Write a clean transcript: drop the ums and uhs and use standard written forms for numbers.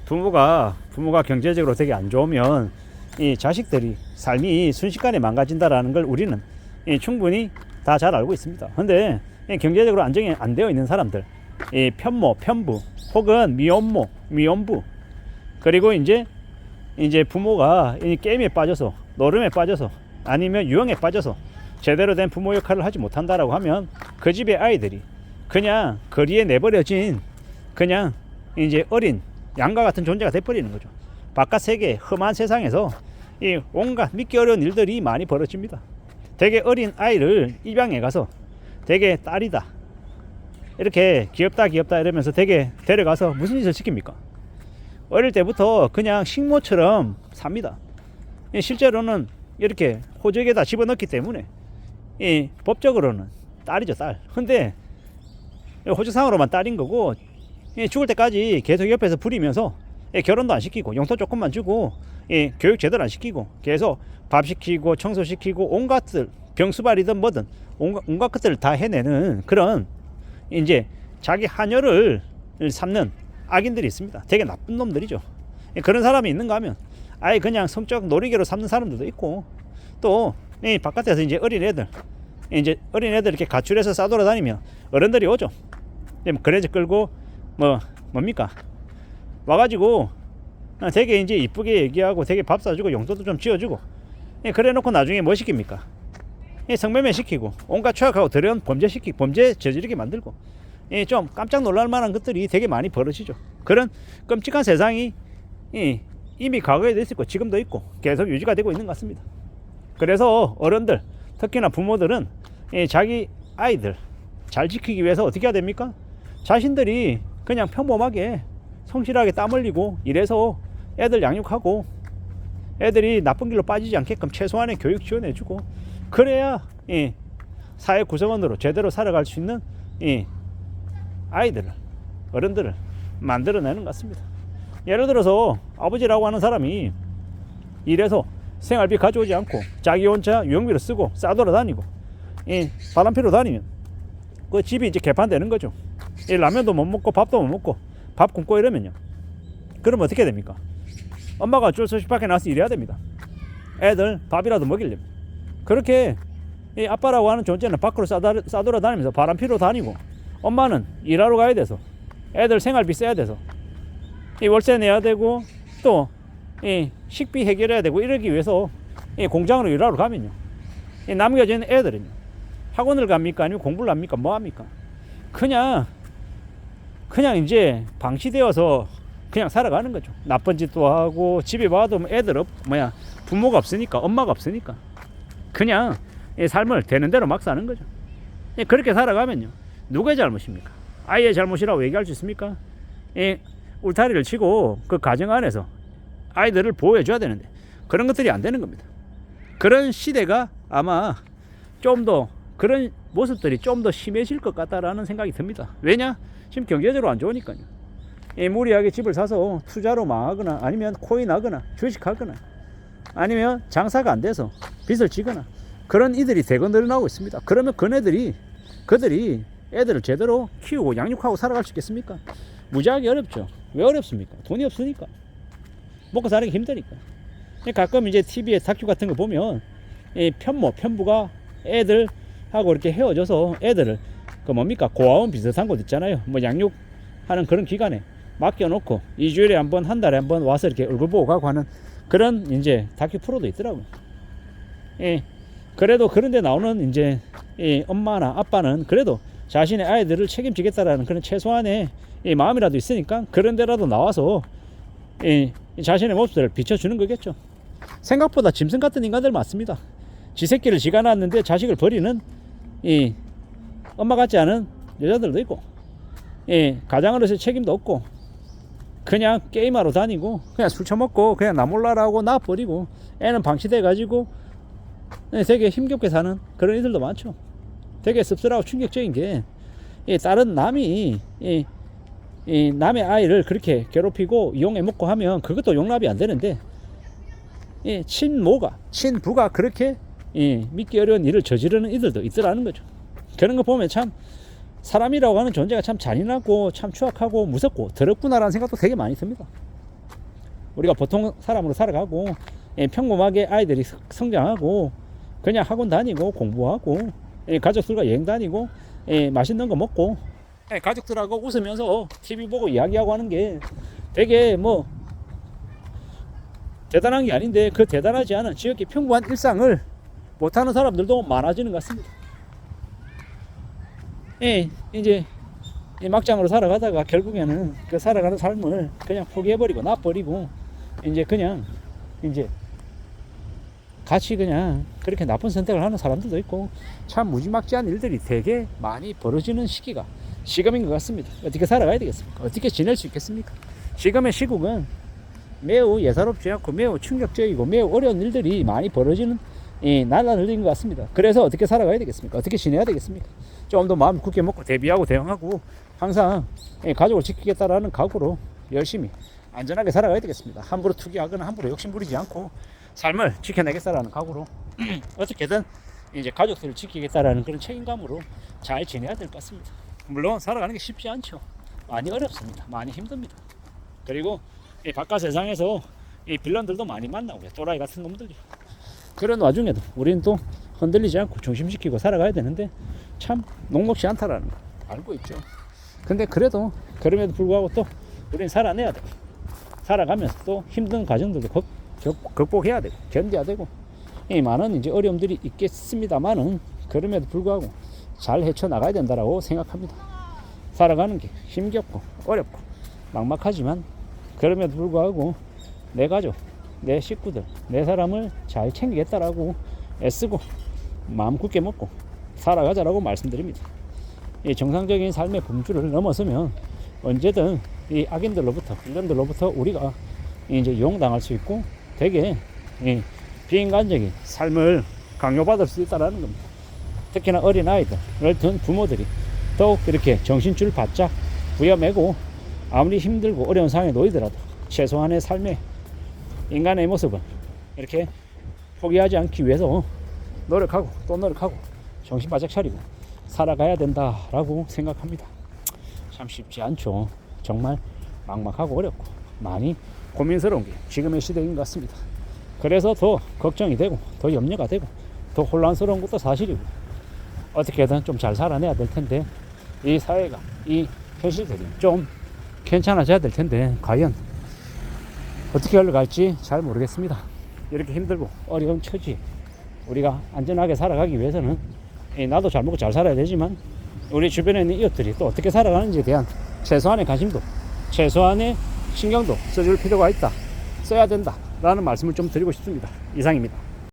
부모가 경제적으로 되게 안 좋으면 이 자식들이 삶이 순식간에 망가진다라는 걸 우리는 충분히 다 잘 알고 있습니다. 근데 경제적으로 안정이 안 되어 있는 사람들, 이 편모, 편부 혹은 미혼모, 미혼부, 그리고 이제 부모가 이 게임에 빠져서, 노름에 빠져서, 아니면 유흥에 빠져서 제대로 된 부모 역할을 하지 못한다라고 하면 그 집의 아이들이 그냥 거리에 내버려진 그냥 이제 어린 양과 같은 존재가 돼버리는 거죠. 바깥 세계, 험한 세상에서 이 온갖 믿기 어려운 일들이 많이 벌어집니다. 되게 어린 아이를 입양해 가서 되게 딸이다, 이렇게 귀엽다 이러면서 되게 데려가서 무슨 짓을 시킵니까? 어릴 때부터 그냥 식모처럼 삽니다. 실제로는 이렇게 호적에다 집어넣기 때문에 이 법적으로는 딸이죠, 딸. 근데 호적상으로만 딸인 거고, 죽을 때까지 계속 옆에서 부리면서 결혼도 안 시키고 용돈 조금만 주고 교육 제대로 안 시키고 계속 밥 시키고 청소 시키고 온갖 병수발이든 뭐든 온갖 것들을 다 해내는 그런 이제 자기 하녀를 삼는 악인들이 있습니다. 되게 나쁜 놈들이죠. 그런 사람이 있는가 하면 아예 그냥 성적 놀이개로 삼는 사람들도 있고, 또 바깥에서 이제 어린애들 이렇게 가출해서 싸돌아다니면 어른들이 오죠. 그래서 끌고 뭡니까? 와가지고 되게 이제 이쁘게 얘기하고 되게 밥 사주고 용돈도 좀 지어주고, 그래 놓고 나중에 뭐 시킵니까? 성매매 시키고 온갖 추악하고 더러운 범죄 저지르게 만들고, 좀 깜짝 놀랄 만한 것들이 되게 많이 벌어지죠. 그런 끔찍한 세상이 이미 과거에도 있었고 지금도 있고 계속 유지가 되고 있는 것 같습니다. 그래서 어른들, 특히나 부모들은 자기 아이들 잘 지키기 위해서 어떻게 해야 됩니까? 자신들이 그냥 평범하게 성실하게 땀 흘리고 이래서 애들 양육하고 애들이 나쁜 길로 빠지지 않게끔 최소한의 교육 지원해주고, 그래야 사회 구성원으로 제대로 살아갈 수 있는 아이들을, 어른들을 만들어내는 것 같습니다. 예를 들어서 아버지라고 하는 사람이 일해서 생활비 가져오지 않고 자기 혼자 유흥비로 쓰고 싸돌아다니고 바람피러 다니면 그 집이 이제 개판되는 거죠. 라면도 못 먹고 밥도 못 먹고 밥 굶고 이러면요, 그럼 어떻게 됩니까? 엄마가 어쩔 수 없이 밖에 나가서 일해야 됩니다. 애들 밥이라도 먹이려면. 그렇게 아빠라고 하는 존재는 밖으로 싸돌아다니면서 바람피러 다니고, 엄마는 일하러 가야 돼서 애들 생활비 써야 돼서 월세 내야 되고 또 식비 해결해야 되고, 이러기 위해서 공장으로 일하러 가면요, 남겨진 애들은요, 학원을 갑니까? 아니면 공부를 합니까? 뭐 합니까? 그냥 이제 방치되어서 그냥 살아가는 거죠. 나쁜 짓도 하고, 집에 와도 부모가 없으니까, 엄마가 없으니까 그냥 삶을 되는 대로 막 사는 거죠. 그렇게 살아가면요, 누구의 잘못입니까? 아이의 잘못이라고 얘기할 수 있습니까? 울타리를 치고 그 가정 안에서 아이들을 보호해 줘야 되는데 그런 것들이 안 되는 겁니다. 그런 시대가 아마 좀 더, 그런 모습들이 좀 더 심해질 것 같다라는 생각이 듭니다. 왜냐? 지금 경제적으로 안 좋으니까요. 무리하게 집을 사서 투자로 망하거나, 아니면 코인하거나 주식하거나, 아니면 장사가 안 돼서 빚을 지거나, 그런 이들이 대거 늘어나고 있습니다. 그러면 그들이 애들을 제대로 키우고 양육하고 살아갈 수 있겠습니까? 무지하게 어렵죠. 왜 어렵습니까? 돈이 없으니까. 먹고 사기 힘드니까. 가끔 이제 TV에 다큐 같은 거 보면 편모, 편부가 애들하고 이렇게 헤어져서 애들을 고아원 비슷한 곳 있잖아요. 양육하는 그런 기관에 맡겨놓고 2주일에 한 번, 한 달에 한 번 와서 이렇게 얼굴 보고 가고 하는 그런 이제 다큐 프로도 있더라고요. 그래도 그런데 나오는 이제 엄마나 아빠는 그래도 자신의 아이들을 책임지겠다라는 그런 최소한의 마음이라도 있으니까 그런 데라도 나와서 자신의 모습들을 비춰주는 거겠죠. 생각보다 짐승 같은 인간들 많습니다. 지 새끼를 지가 낳았는데 자식을 버리는 엄마 같지 않은 여자들도 있고, 가장으로서의 책임도 없고 그냥 게임하러 다니고 그냥 술 처먹고 그냥 나 몰라라고 놔버리고 애는 방치돼 가지고 되게 힘겹게 사는 그런 이들도 많죠. 되게 씁쓸하고 충격적인 게 다른 남이 남의 아이를 그렇게 괴롭히고 이용해 먹고 하면 그것도 용납이 안 되는데, 친부가 그렇게 믿기 어려운 일을 저지르는 이들도 있더라는 거죠. 그런 거 보면 참 사람이라고 하는 존재가 참 잔인하고 참 추악하고 무섭고 더럽구나라는 생각도 되게 많이 듭니다. 우리가 보통 사람으로 살아가고 평범하게 아이들이 성장하고 그냥 학원 다니고 공부하고 가족들과 여행 다니고 맛있는 거 먹고 가족들하고 웃으면서 TV 보고 이야기하고 하는 게 되게 뭐 대단한 게 아닌데, 그 대단하지 않은 지극히 평범한 일상을 못하는 사람들도 많아지는 것 같습니다. 이제 막장으로 살아가다가 결국에는 그 살아가는 삶을 그냥 포기해버리고 놔버리고 이제 그냥 이제 같이 그냥 그렇게 나쁜 선택을 하는 사람들도 있고, 참 무지막지한 일들이 되게 많이 벌어지는 시금인 것 같습니다. 어떻게 살아가야 되겠습니까? 어떻게 지낼 수 있겠습니까? 지금의 시국은 매우 예사롭지 않고 매우 충격적이고 매우 어려운 일들이 많이 벌어지는 나날들인 것 같습니다. 그래서 어떻게 살아가야 되겠습니까? 어떻게 지내야 되겠습니까? 좀 더 마음 굳게 먹고 대비하고 대응하고 항상 가족을 지키겠다라는 각오로 열심히 안전하게 살아가야 되겠습니다. 함부로 투기하거나 함부로 욕심 부리지 않고 삶을 지켜내겠다라는 각오로 어떻게든 이제 가족들을 지키겠다라는 그런 책임감으로 잘 지내야 될 것 같습니다. 물론 살아가는 게 쉽지 않죠. 많이 어렵습니다. 많이 힘듭니다. 그리고 이 바깥 세상에서 이 빌런들도 많이 만나고 또라이 같은 놈들이, 그런 와중에도 우리는 또 흔들리지 않고 중심시키고 살아가야 되는데 참 녹록지 않다라는 거 알고 있죠. 근데 그럼에도 불구하고 또 우리는 살아내야 되고, 살아가면서 또 힘든 과정들도 극복해야 되고 견뎌야 되고 이 많은 이제 어려움들이 있겠습니다만은 그럼에도 불구하고 잘 헤쳐나가야 된다라고 생각합니다. 살아가는 게 힘겹고 어렵고 막막하지만 그럼에도 불구하고 내 가족, 내 식구들, 내 사람을 잘 챙기겠다라고 애쓰고 마음 굳게 먹고 살아가자라고 말씀드립니다. 이 정상적인 삶의 범주를 넘어서면 언제든 이 악인들로부터, 빌런들로부터 우리가 이제 이용당할 수 있고 되게 비인간적인 삶을 강요받을 수 있다는 겁니다. 특히나 어린 아이들을 둔 부모들이 더욱 이렇게 정신줄 바짝 부여매고 아무리 힘들고 어려운 상황에 놓이더라도 최소한의 삶의 인간의 모습을 이렇게 포기하지 않기 위해서 노력하고 또 노력하고 정신 바짝 차리고 살아가야 된다라고 생각합니다. 참 쉽지 않죠. 정말 막막하고 어렵고 많이 고민스러운 게 지금의 시대인 것 같습니다. 그래서 더 걱정이 되고 더 염려가 되고 더 혼란스러운 것도 사실이고 어떻게든 좀 잘 살아내야 될 텐데 이 사회가, 이 현실들이 좀 괜찮아져야 될 텐데 과연 어떻게 흘러갈지 잘 모르겠습니다. 이렇게 힘들고 어려운 처지에 우리가 안전하게 살아가기 위해서는 나도 잘 먹고 잘 살아야 되지만 우리 주변에 있는 이웃들이 또 어떻게 살아가는지에 대한 최소한의 관심도, 최소한의 신경도 써줄 필요가 있다, 써야 된다 라는 말씀을 좀 드리고 싶습니다. 이상입니다.